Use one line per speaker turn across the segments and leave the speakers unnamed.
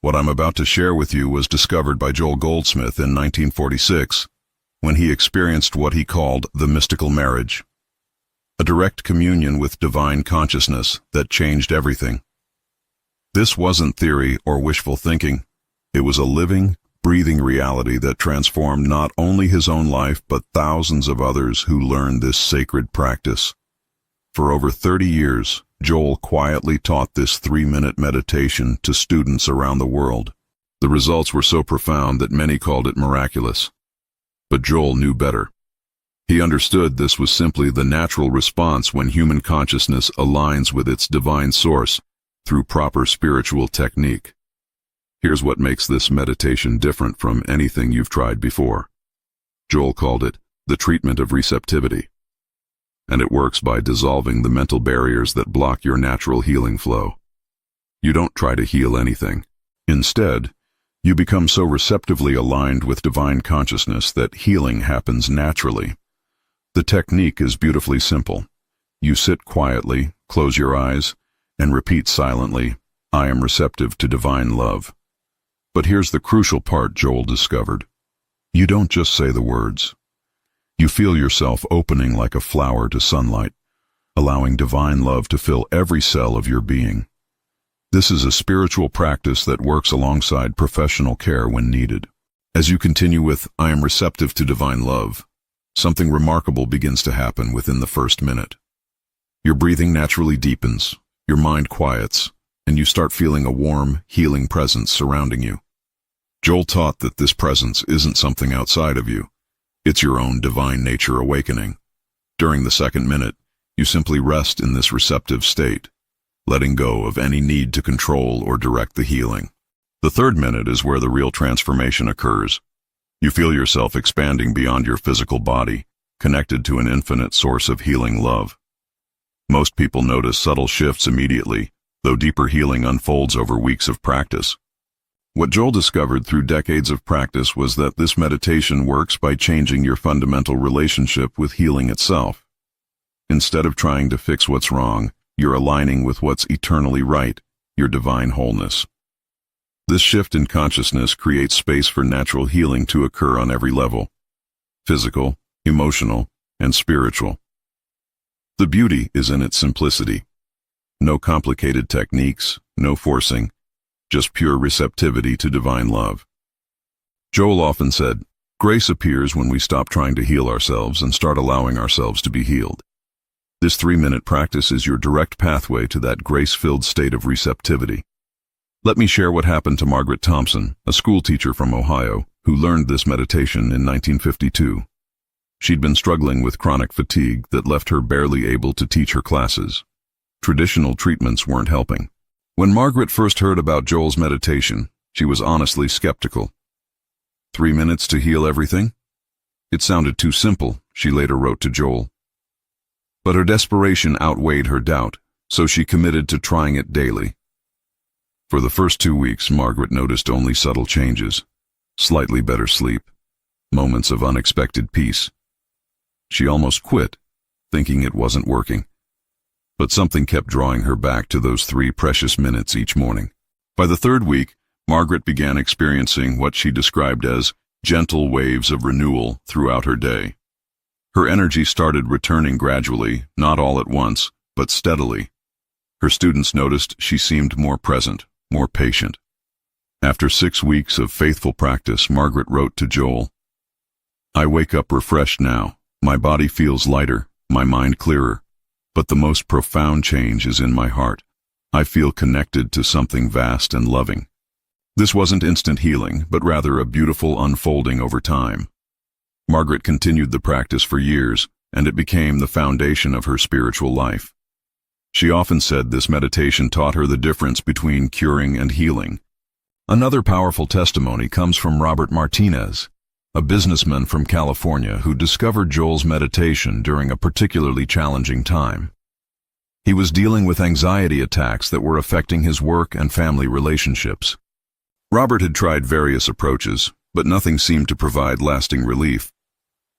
What I'm about to share with you was discovered by Joel Goldsmith in 1946, when he experienced what he called the mystical marriage, a direct communion with divine consciousness that changed everything. This wasn't theory or wishful thinking. It was a living, breathing reality that transformed not only his own life but thousands of others who learned this sacred practice. For over 30 years, Joel quietly taught this 3-minute meditation to students around the world. The results were so profound that many called it miraculous. But Joel knew better. He understood this was simply the natural response when human consciousness aligns with its divine source through proper spiritual technique. Here's what makes this meditation different from anything you've tried before. Joel called it the treatment of receptivity. And it works by dissolving the mental barriers that block your natural healing flow. You don't try to heal anything. Instead, you become so receptively aligned with divine consciousness that healing happens naturally. The technique is beautifully simple. You sit quietly, close your eyes, and repeat silently, "I am receptive to divine love." But here's the crucial part Joel discovered. You don't just say the words. You feel yourself opening like a flower to sunlight, allowing divine love to fill every cell of your being. This is a spiritual practice that works alongside professional care when needed. As you continue with, "I am receptive to divine love," something remarkable begins to happen within the first minute. Your breathing naturally deepens, your mind quiets, and you start feeling a warm, healing presence surrounding you. Joel taught that this presence isn't something outside of you. It's your own divine nature awakening. During the second minute, you simply rest in this receptive state, letting go of any need to control or direct the healing. The third minute is where the real transformation occurs. You feel yourself expanding beyond your physical body, connected to an infinite source of healing love. Most people notice subtle shifts immediately, though deeper healing unfolds over weeks of practice. What Joel discovered through decades of practice was that this meditation works by changing your fundamental relationship with healing itself. Instead of trying to fix what's wrong, you're aligning with what's eternally right, your divine wholeness. This shift in consciousness creates space for natural healing to occur on every level: physical, emotional, and spiritual. The beauty is in its simplicity. No complicated techniques, no forcing, just pure receptivity to divine love. Joel often said, "Grace appears when we stop trying to heal ourselves and start allowing ourselves to be healed." This 3-minute practice is your direct pathway to that grace-filled state of receptivity. Let me share what happened to Margaret Thompson, a school teacher from Ohio, who learned this meditation in 1952. She'd been struggling with chronic fatigue that left her barely able to teach her classes. Traditional treatments weren't helping. When Margaret first heard about Joel's meditation, she was honestly skeptical. 3 minutes to heal everything? It sounded too simple, she later wrote to Joel. But her desperation outweighed her doubt, so she committed to trying it daily. For the first 2 weeks, Margaret noticed only subtle changes: slightly better sleep, moments of unexpected peace. She almost quit, thinking it wasn't working. But something kept drawing her back to those 3 precious minutes each morning. By the 3rd week, Margaret began experiencing what she described as gentle waves of renewal throughout her day. Her energy started returning gradually, not all at once, but steadily. Her students noticed she seemed more present, more patient. After 6 weeks of faithful practice, Margaret wrote to Joel, "I wake up refreshed now. My body feels lighter, my mind clearer. But the most profound change is in my heart. I feel connected to something vast and loving." This wasn't instant healing, but rather a beautiful unfolding over time. Margaret continued the practice for years, and it became the foundation of her spiritual life. She often said this meditation taught her the difference between curing and healing. Another powerful testimony comes from Robert Martinez, a businessman from California who discovered Joel's meditation during a particularly challenging time. He was dealing with anxiety attacks that were affecting his work and family relationships. Robert had tried various approaches, but nothing seemed to provide lasting relief.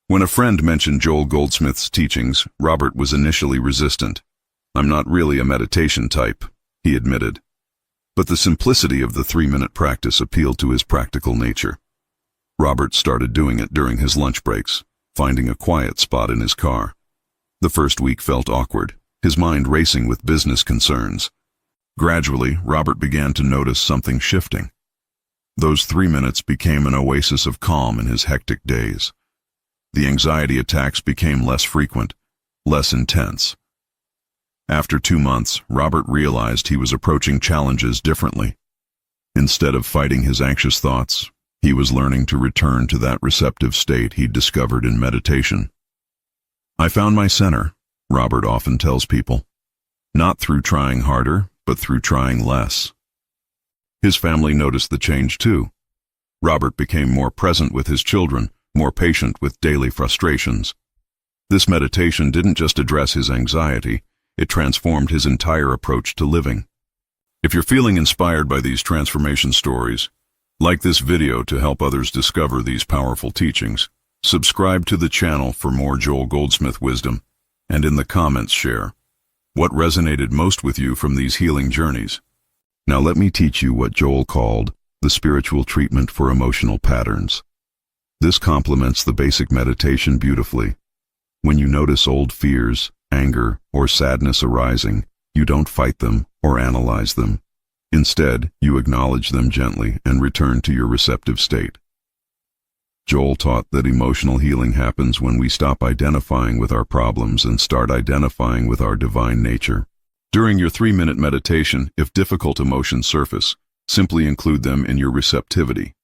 When a friend mentioned Joel Goldsmith's teachings, Robert was initially resistant. "I'm not really a meditation type," he admitted. But the simplicity of the 3-minute practice appealed to his practical nature. Robert started doing it during his lunch breaks, finding a quiet spot in his car. The first week felt awkward, his mind racing with business concerns. Gradually, Robert began to notice something shifting. Those 3 minutes became an oasis of calm in his hectic days. The anxiety attacks became less frequent, less intense. After 2 months, Robert realized he was approaching challenges differently. Instead of fighting his anxious thoughts, he was learning to return to that receptive state he'd discovered in meditation. "I found my center," Robert often tells people. Not through trying harder, but through trying less. His family noticed the change too. Robert became more present with his children, more patient with daily frustrations. This meditation didn't just address his anxiety, it transformed his entire approach to living. If you're feeling inspired by these transformation stories, like this video to help others discover these powerful teachings, subscribe to the channel for more Joel Goldsmith wisdom, and in the comments share what resonated most with you from these healing journeys. Now let me teach you what Joel called the spiritual treatment for emotional patterns. This complements the basic meditation beautifully. When you notice old fears, anger, or sadness arising, you don't fight them or analyze them. Instead, you acknowledge them gently and return to your receptive state. Joel taught that emotional healing happens when we stop identifying with our problems and start identifying with our divine nature. During your 3-minute meditation, if difficult emotions surface, simply include them in your receptivity.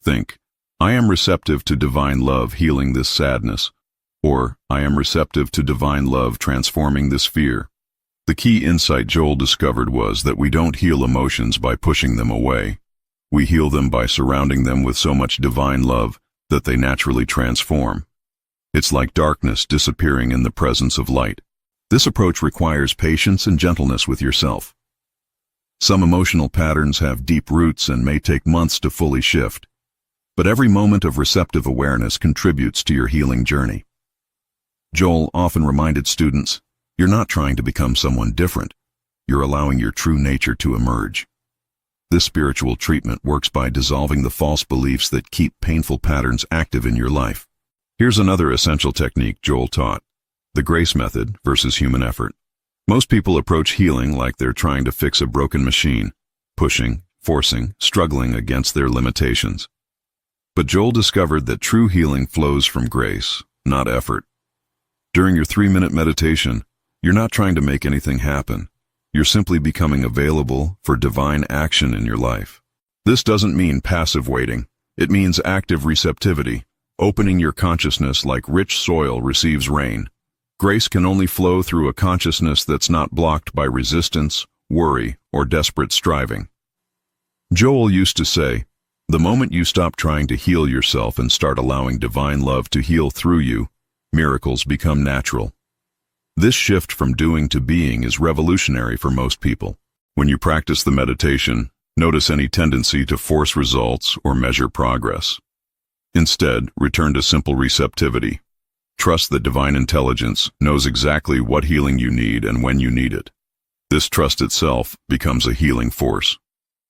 Think, "I am receptive to divine love healing this sadness," or "I am receptive to divine love transforming this fear." The key insight Joel discovered was that we don't heal emotions by pushing them away. We heal them by surrounding them with so much divine love that they naturally transform. It's like darkness disappearing in the presence of light. This approach requires patience and gentleness with yourself. Some emotional patterns have deep roots and may take months to fully shift, but every moment of receptive awareness contributes to your healing journey. Joel often reminded students, "You're not trying to become someone different. You're allowing your true nature to emerge." This spiritual treatment works by dissolving the false beliefs that keep painful patterns active in your life. Here's another essential technique Joel taught: the grace method versus human effort. Most people approach healing like they're trying to fix a broken machine, pushing, forcing, struggling against their limitations. But Joel discovered that true healing flows from grace, not effort. During your 3-minute meditation, you're not trying to make anything happen. You're simply becoming available for divine action in your life. This doesn't mean passive waiting. It means active receptivity, opening your consciousness like rich soil receives rain. Grace can only flow through a consciousness that's not blocked by resistance, worry, or desperate striving. Joel used to say, "The moment you stop trying to heal yourself and start allowing divine love to heal through you, miracles become natural." This shift from doing to being is revolutionary for most people. When you practice the meditation, notice any tendency to force results or measure progress. Instead, return to simple receptivity. Trust that divine intelligence knows exactly what healing you need and when you need it. This trust itself becomes a healing force.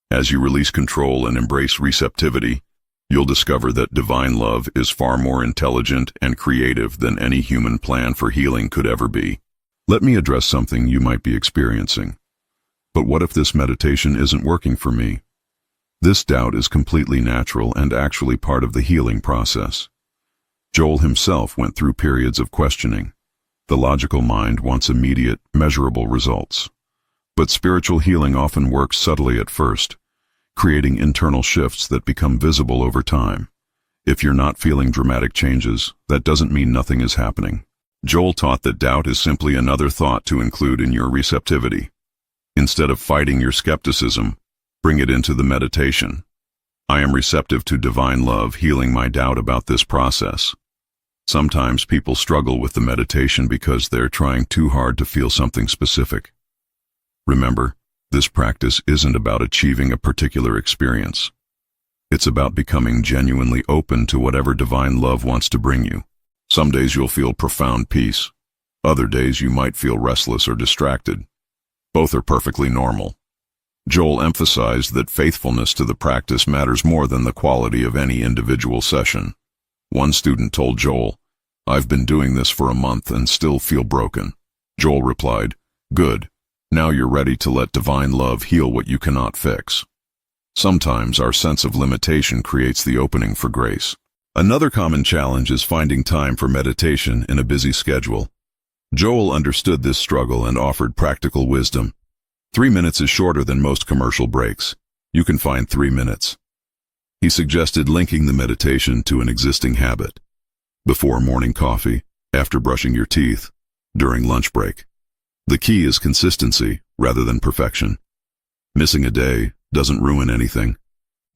As you release control and embrace receptivity, you'll discover that divine love is far more intelligent and creative than any human plan for healing could ever be. Let me address something you might be experiencing. But what if this meditation isn't working for me? This doubt is completely natural and actually part of the healing process. Joel himself went through periods of questioning. The logical mind wants immediate, measurable results. But spiritual healing often works subtly at first, creating internal shifts that become visible over time. If you're not feeling dramatic changes, that doesn't mean nothing is happening. Joel taught that doubt is simply another thought to include in your receptivity. Instead of fighting your skepticism, bring it into the meditation. I am receptive to divine love healing my doubt about this process. Sometimes people struggle with the meditation because they're trying too hard to feel something specific. Remember, this practice isn't about achieving a particular experience. It's about becoming genuinely open to whatever divine love wants to bring you. Some days you'll feel profound peace. Other days you might feel restless or distracted. Both are perfectly normal. Joel emphasized that faithfulness to the practice matters more than the quality of any individual session. One student told Joel, "I've been doing this for a month and still feel broken." Joel replied, "Good. Now you're ready to let divine love heal what you cannot fix." Sometimes our sense of limitation creates the opening for grace. Another common challenge is finding time for meditation in a busy schedule. Joel understood this struggle and offered practical wisdom. 3 minutes is shorter than most commercial breaks. You can find 3 minutes. He suggested linking the meditation to an existing habit. Before morning coffee, after brushing your teeth, during lunch break. The key is consistency rather than perfection. Missing a day doesn't ruin anything.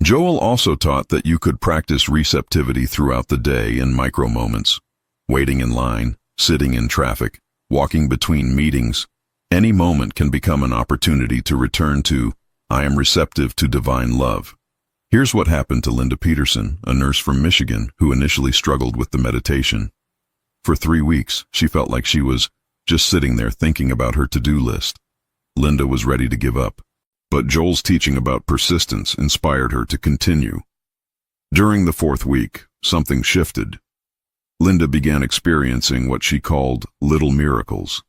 Joel also taught that you could practice receptivity throughout the day in micro moments. Waiting in line, sitting in traffic, walking between meetings. Any moment can become an opportunity to return to, "I am receptive to divine love." Here's what happened to Linda Peterson, a nurse from Michigan who initially struggled with the meditation. For 3 weeks, she felt like she was just sitting there thinking about her to-do list. Linda was ready to give up, but Joel's teaching about persistence inspired her to continue. During the 4th week, something shifted. Linda began experiencing what she called little miracles.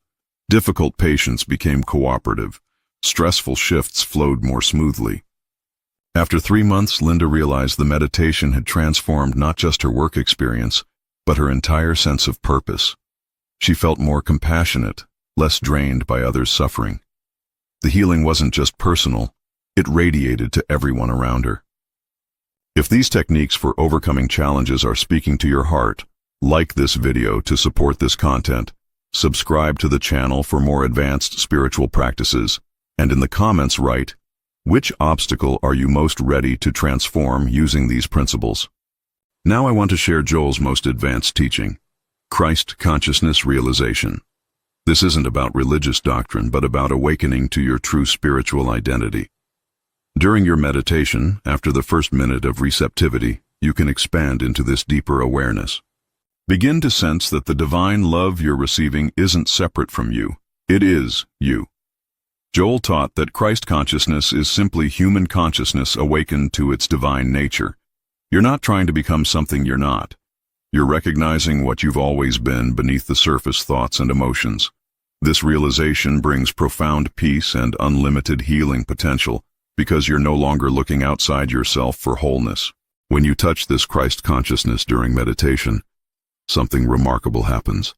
Difficult patients became cooperative. Stressful shifts flowed more smoothly. After 3 months, Linda realized the meditation had transformed not just her work experience, but her entire sense of purpose. She felt more compassionate, less drained by others' suffering. The healing wasn't just personal, it radiated to everyone around her. If these techniques for overcoming challenges are speaking to your heart, like this video to support this content, subscribe to the channel for more advanced spiritual practices, and in the comments write, which obstacle are you most ready to transform using these principles? Now I want to share Joel's most advanced teaching, Christ Consciousness Realization. This isn't about religious doctrine, but about awakening to your true spiritual identity. During your meditation, after the first minute of receptivity, you can expand into this deeper awareness. Begin to sense that the divine love you're receiving isn't separate from you. It is you. Joel taught that Christ consciousness is simply human consciousness awakened to its divine nature. You're not trying to become something you're not. You're recognizing what you've always been beneath the surface thoughts and emotions. This realization brings profound peace and unlimited healing potential because you're no longer looking outside yourself for wholeness. When you touch this Christ consciousness during meditation, something remarkable happens.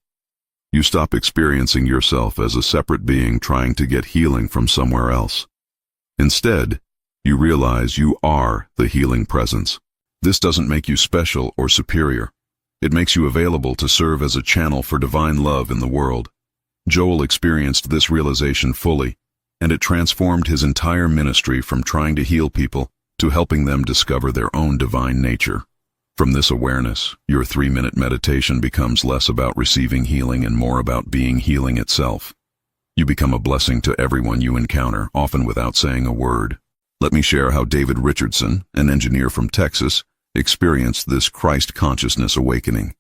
You stop experiencing yourself as a separate being trying to get healing from somewhere else. Instead, you realize you are the healing presence. This doesn't make you special or superior. It makes you available to serve as a channel for divine love in the world. Joel experienced this realization fully, and it transformed his entire ministry from trying to heal people to helping them discover their own divine nature. From this awareness, your 3-minute meditation becomes less about receiving healing and more about being healing itself. You become a blessing to everyone you encounter, often without saying a word. Let me share how David Richardson, an engineer from Texas, experienced this Christ consciousness awakening.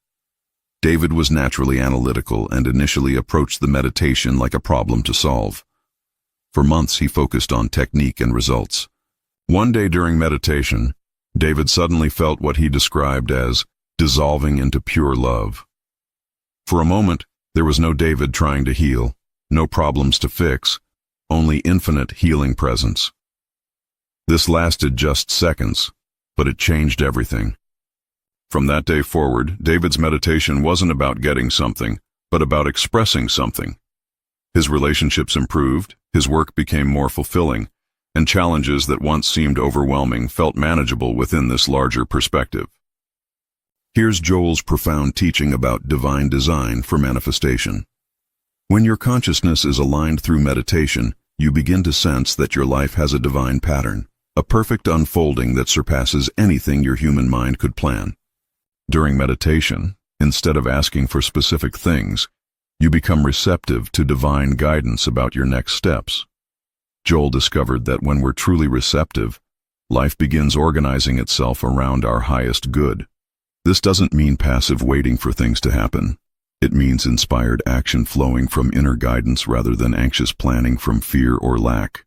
David was naturally analytical and initially approached the meditation like a problem to solve. For months, he focused on technique and results. One day during meditation, David suddenly felt what he described as dissolving into pure love. For a moment, there was no David trying to heal, no problems to fix, only infinite healing presence. This lasted just seconds, but it changed everything. From that day forward, David's meditation wasn't about getting something, but about expressing something. His relationships improved, his work became more fulfilling, and challenges that once seemed overwhelming felt manageable within this larger perspective. Here's Joel's profound teaching about divine design for manifestation. When your consciousness is aligned through meditation, you begin to sense that your life has a divine pattern, a perfect unfolding that surpasses anything your human mind could plan. During meditation, instead of asking for specific things, you become receptive to divine guidance about your next steps. Joel discovered that when we're truly receptive, life begins organizing itself around our highest good. This doesn't mean passive waiting for things to happen. It means inspired action flowing from inner guidance rather than anxious planning from fear or lack.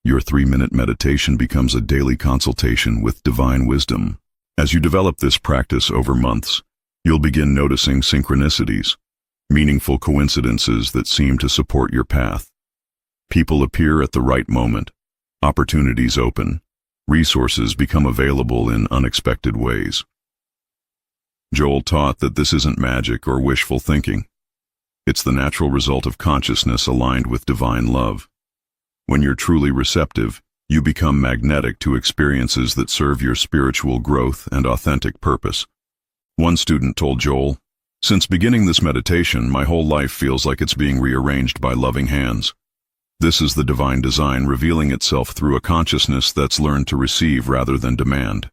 Your 3-minute meditation becomes a daily consultation with divine wisdom. As you develop this practice over months, you'll begin noticing synchronicities, meaningful coincidences that seem to support your path. People appear at the right moment, opportunities open, resources become available in unexpected ways. Joel taught that this isn't magic or wishful thinking. It's the natural result of consciousness aligned with divine love. When you're truly receptive, you become magnetic to experiences that serve your spiritual growth and authentic purpose. One student told Joel, "Since beginning this meditation, my whole life feels like it's being rearranged by loving hands. This is the divine design revealing itself through a consciousness that's learned to receive rather than demand."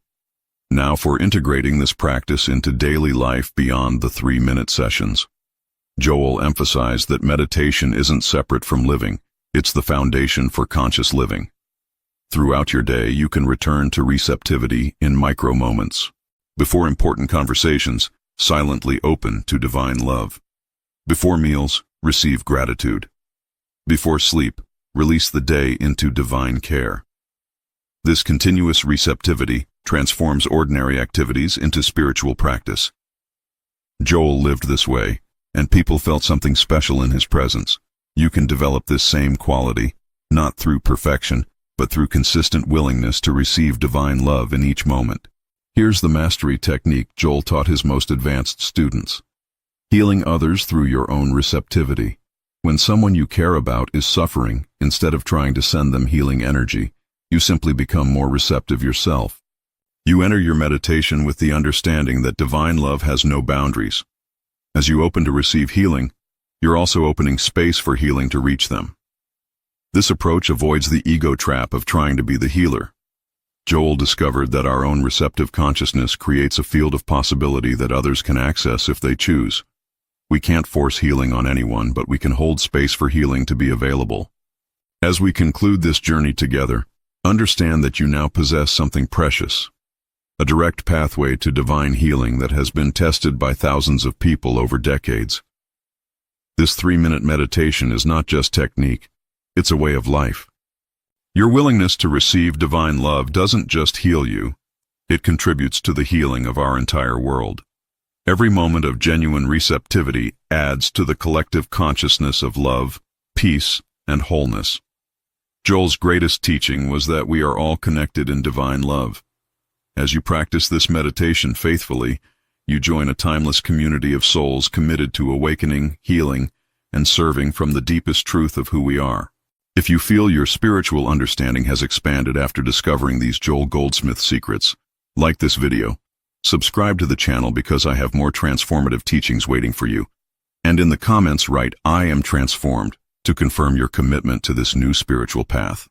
Now for integrating this practice into daily life beyond the 3-minute sessions. Joel emphasized that meditation isn't separate from living, it's the foundation for conscious living. Throughout your day, you can return to receptivity in micro moments. Before important conversations, silently open to divine love. Before meals, receive gratitude. Before sleep, release the day into divine care. This continuous receptivity transforms ordinary activities into spiritual practice. Joel lived this way, and people felt something special in his presence. You can develop this same quality, not through perfection, but through consistent willingness to receive divine love in each moment. Here's the mastery technique Joel taught his most advanced students. Healing others through your own receptivity. When someone you care about is suffering, instead of trying to send them healing energy, you simply become more receptive yourself. You enter your meditation with the understanding that divine love has no boundaries. As you open to receive healing, you're also opening space for healing to reach them. This approach avoids the ego trap of trying to be the healer. Joel discovered that our own receptive consciousness creates a field of possibility that others can access if they choose. We can't force healing on anyone, but we can hold space for healing to be available. As we conclude this journey together, understand that you now possess something precious, a direct pathway to divine healing that has been tested by thousands of people over decades. This 3-minute meditation is not just technique, it's a way of life. Your willingness to receive divine love doesn't just heal you, it contributes to the healing of our entire world. Every moment of genuine receptivity adds to the collective consciousness of love, peace, and wholeness. Joel's greatest teaching was that we are all connected in divine love. As you practice this meditation faithfully, you join a timeless community of souls committed to awakening, healing, and serving from the deepest truth of who we are. If you feel your spiritual understanding has expanded after discovering these Joel Goldsmith secrets, like this video, subscribe to the channel because I have more transformative teachings waiting for you, and in the comments write "I am transformed" to confirm your commitment to this new spiritual path.